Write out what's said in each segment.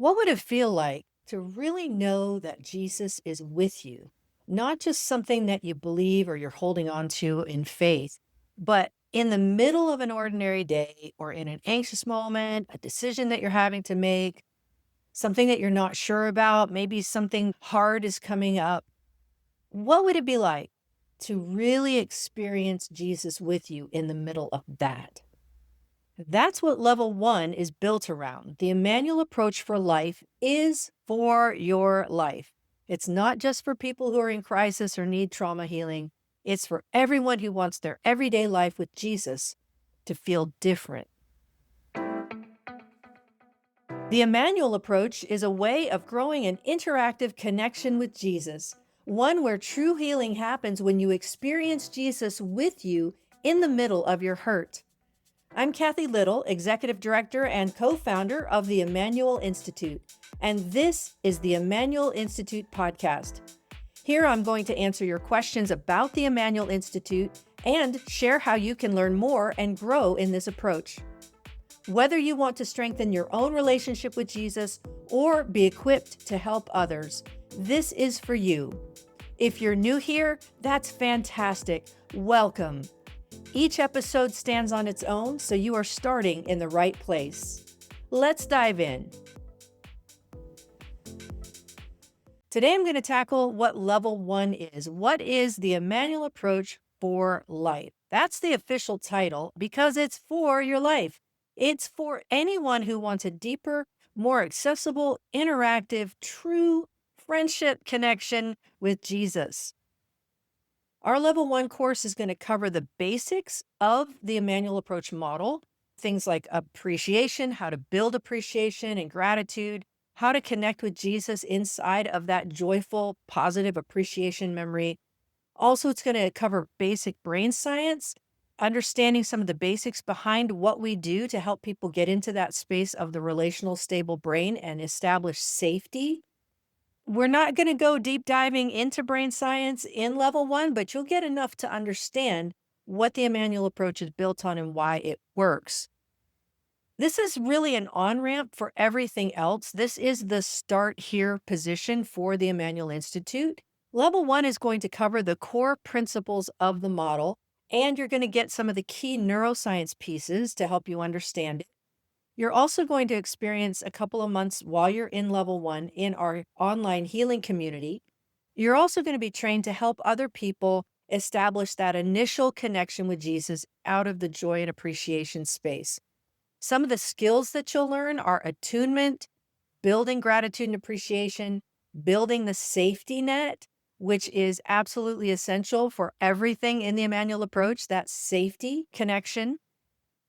What would it feel like to really know that Jesus is with you? Not just something that you believe or you're holding on to in faith, but in the middle of an ordinary day or in an anxious moment, a decision that you're having to make, something that you're not sure about, maybe something hard is coming up. What would it be like to really experience Jesus with you in the middle of that? That's what level one is built around. The Immanuel approach for life is for your life. It's not just for people who are in crisis or need trauma healing. It's for everyone who wants their everyday life with Jesus to feel different. The Immanuel approach is a way of growing an interactive connection with Jesus, one where true healing happens when you experience Jesus with you in the middle of your hurt. I'm Cathy Little, Executive Director and co-founder of the Immanuel Institute, and this is the Immanuel Institute podcast. Here I'm going to answer your questions about the Immanuel Institute and share how you can learn more and grow in this approach. Whether you want to strengthen your own relationship with Jesus or be equipped to help others, this is for you. If you're new here, that's fantastic. Welcome. Each episode stands on its own, so you are starting in the right place. Let's dive in. Today, I'm going to tackle what level one is. What is the Immanuel approach for life? That's the official title because it's for your life. It's for anyone who wants a deeper, more accessible, interactive, true friendship connection with Jesus. Our level one course is going to cover the basics of the Immanuel approach model, things like appreciation, how to build appreciation and gratitude, how to connect with Jesus inside of that joyful, positive appreciation memory. Also, it's going to cover basic brain science, understanding some of the basics behind what we do to help people get into that space of the relational stable brain and establish safety. We're not going to go deep diving into brain science in level one, but you'll get enough to understand what the Immanuel approach is built on and why it works. This is really an on-ramp for everything else. This is the start here position for the Immanuel Institute. Level one is going to cover the core principles of the model, and you're going to get some of the key neuroscience pieces to help you understand it. You're also going to experience a couple of months while you're in level one in our online healing community. You're also going to be trained to help other people establish that initial connection with Jesus out of the joy and appreciation space. Some of the skills that you'll learn are attunement, building gratitude and appreciation, building the safety net, which is absolutely essential for everything in the Immanuel approach, that safety connection.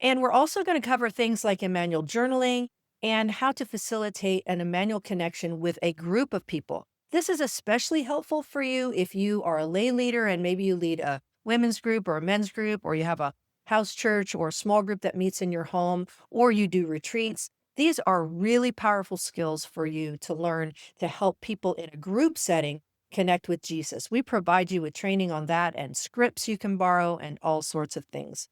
And we're also going to cover things like Immanuel journaling and how to facilitate an Immanuel connection with a group of people. This is especially helpful for you if you are a lay leader and maybe you lead a women's group or a men's group, or you have a house church or a small group that meets in your home, or you do retreats. These are really powerful skills for you to learn to help people in a group setting connect with Jesus. We provide you with training on that and scripts you can borrow and all sorts of things.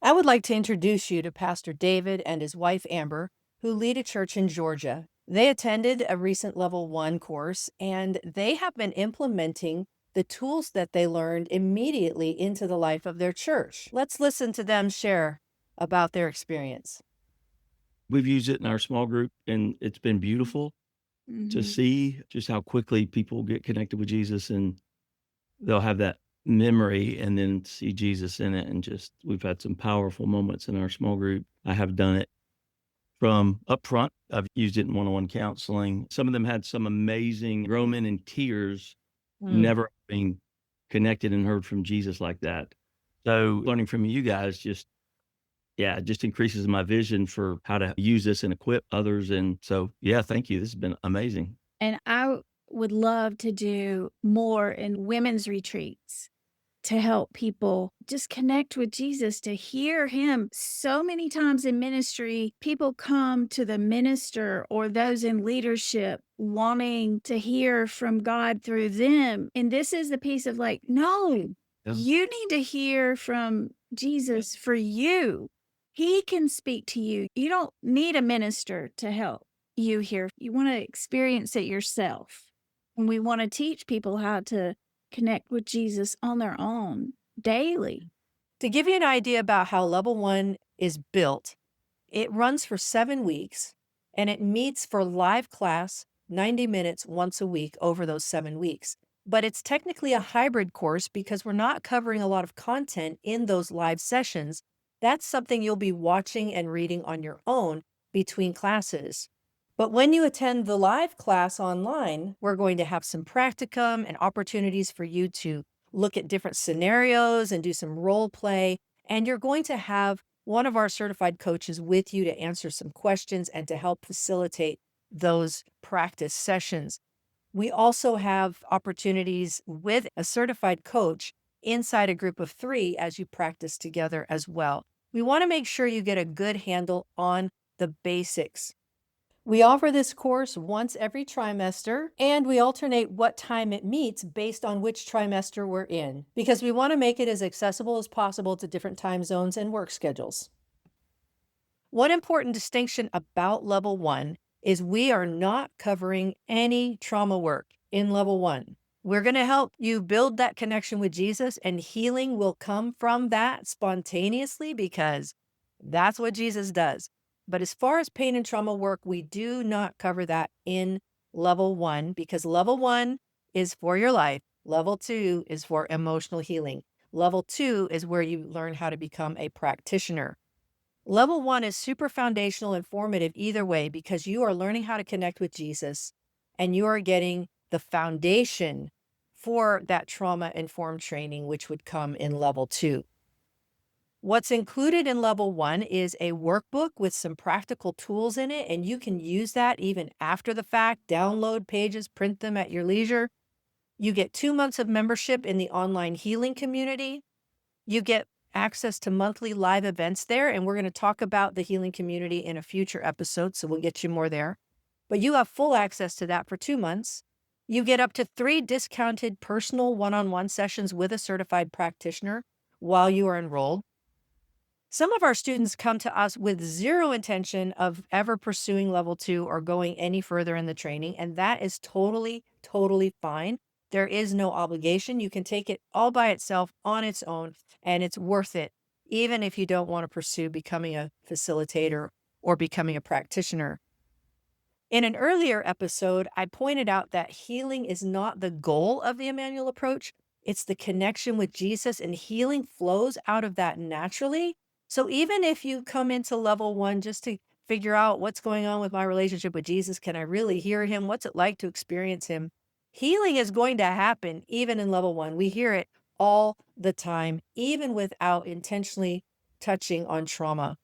I would like to introduce you to Pastor David and his wife Amber, who lead a church in Georgia. They attended a recent level one course, and they have been implementing the tools that they learned immediately into the life of their church. Let's listen to them share about their experience. We've used it in our small group, and it's been beautiful to Mhm. see just how quickly people get connected with Jesus, and they'll have that memory and then see Jesus in it. And just, we've had some powerful moments in our small group. I have done it from up front. I've used it in one-on-one counseling. Some of them had some amazing grown men in tears, Mm. never being connected and heard from Jesus like that. So learning from you guys it just increases my vision for how to use this and equip others. And so, thank you. This has been amazing. And I would love to do more in women's retreats to help people just connect with Jesus, to hear him. So many times in ministry, people come to the minister or those in leadership wanting to hear from God through them. And this is the piece of like, no, Yeah. you need to hear from Jesus for you. He can speak to you. You don't need a minister to help you here. You want to experience it yourself. And we want to teach people how to connect with Jesus on their own daily. To give you an idea about how level one is built, it runs for 7 weeks and it meets for live class 90 minutes once a week over those 7 weeks. But it's technically a hybrid course because we're not covering a lot of content in those live sessions. That's something you'll be watching and reading on your own between classes. But when you attend the live class online, we're going to have some practicum and opportunities for you to look at different scenarios and do some role play. And you're going to have one of our certified coaches with you to answer some questions and to help facilitate those practice sessions. We also have opportunities with a certified coach inside a group of 3 as you practice together as well. We want to make sure you get a good handle on the basics. We offer this course once every trimester, and we alternate what time it meets based on which trimester we're in, because we want to make it as accessible as possible to different time zones and work schedules. One important distinction about level one is we are not covering any trauma work in level one. We're going to help you build that connection with Jesus, and healing will come from that spontaneously because that's what Jesus does. But as far as pain and trauma work, we do not cover that in level one because level one is for your life. Level two is for emotional healing. Level two is where you learn how to become a practitioner. Level one is super foundational and formative either way because you are learning how to connect with Jesus and you are getting the foundation for that trauma-informed training, which would come in level two. What's included in level one is a workbook with some practical tools in it, and you can use that even after the fact, download pages, print them at your leisure. You get 2 months of membership in the online healing community. You get access to monthly live events there, and we're going to talk about the healing community in a future episode, so we'll get you more there. But you have full access to that for 2 months. You get up to 3 discounted personal one-on-one sessions with a certified practitioner while you are enrolled. Some of our students come to us with zero intention of ever pursuing level two or going any further in the training, and that is totally, totally fine. There is no obligation. You can take it all by itself on its own, and it's worth it, even if you don't want to pursue becoming a facilitator or becoming a practitioner. In an earlier episode, I pointed out that healing is not the goal of the Immanuel Approach. It's the connection with Jesus, and healing flows out of that naturally. So even if you come into level one just to figure out what's going on with my relationship with Jesus, can I really hear him? What's it like to experience him? Healing is going to happen even in level one. We hear it all the time, even without intentionally touching on trauma.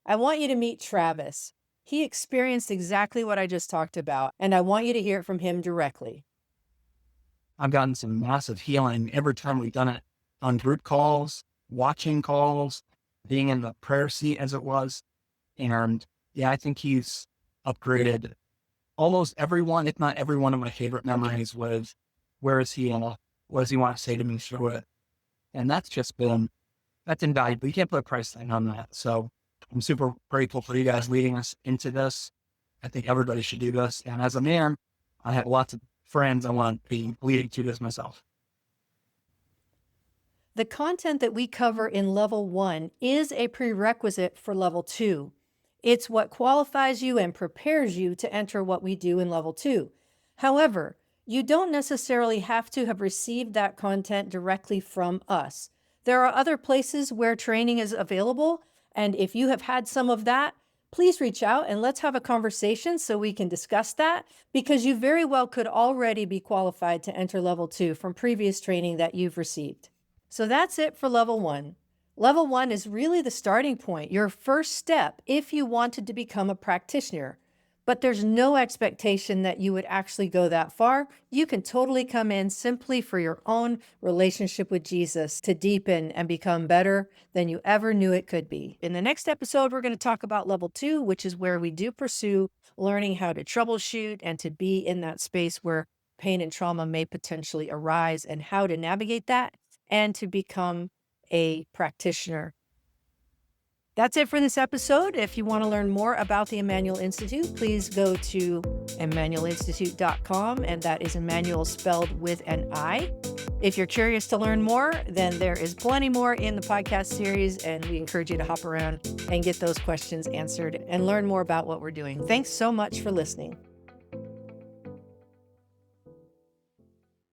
I want you to meet Travis. He experienced exactly what I just talked about, and I want you to hear it from him directly. I've gotten some massive healing every time we've done it on group calls, watching calls, being in the prayer seat as it was. And yeah, I think he's upgraded almost everyone, if not every one of my favorite memories was, where is he and what does he want to say to me through it? And that's invaluable. You can't put a price tag on that. So I'm super grateful for you guys leading us into this. I think everybody should do this. And as a man, I have lots of friends I want to be leading to this myself. The content that we cover in level one is a prerequisite for level two. It's what qualifies you and prepares you to enter what we do in level two. However, you don't necessarily have to have received that content directly from us. There are other places where training is available, and if you have had some of that, please reach out and let's have a conversation so we can discuss that, because you very well could already be qualified to enter level two from previous training that you've received. So that's it for level one. Level one is really the starting point, your first step if you wanted to become a practitioner. But there's no expectation that you would actually go that far. You can totally come in simply for your own relationship with Jesus to deepen and become better than you ever knew it could be. In the next episode, we're going to talk about level two, which is where we do pursue learning how to troubleshoot and to be in that space where pain and trauma may potentially arise and how to navigate that and to become a practitioner. That's it for this episode. If you want to learn more about the Immanuel Institute, please go to ImmanuelInstitute.com, and that is Immanuel spelled with an I. If you're curious to learn more, then there is plenty more in the podcast series, and we encourage you to hop around and get those questions answered and learn more about what we're doing. Thanks so much for listening.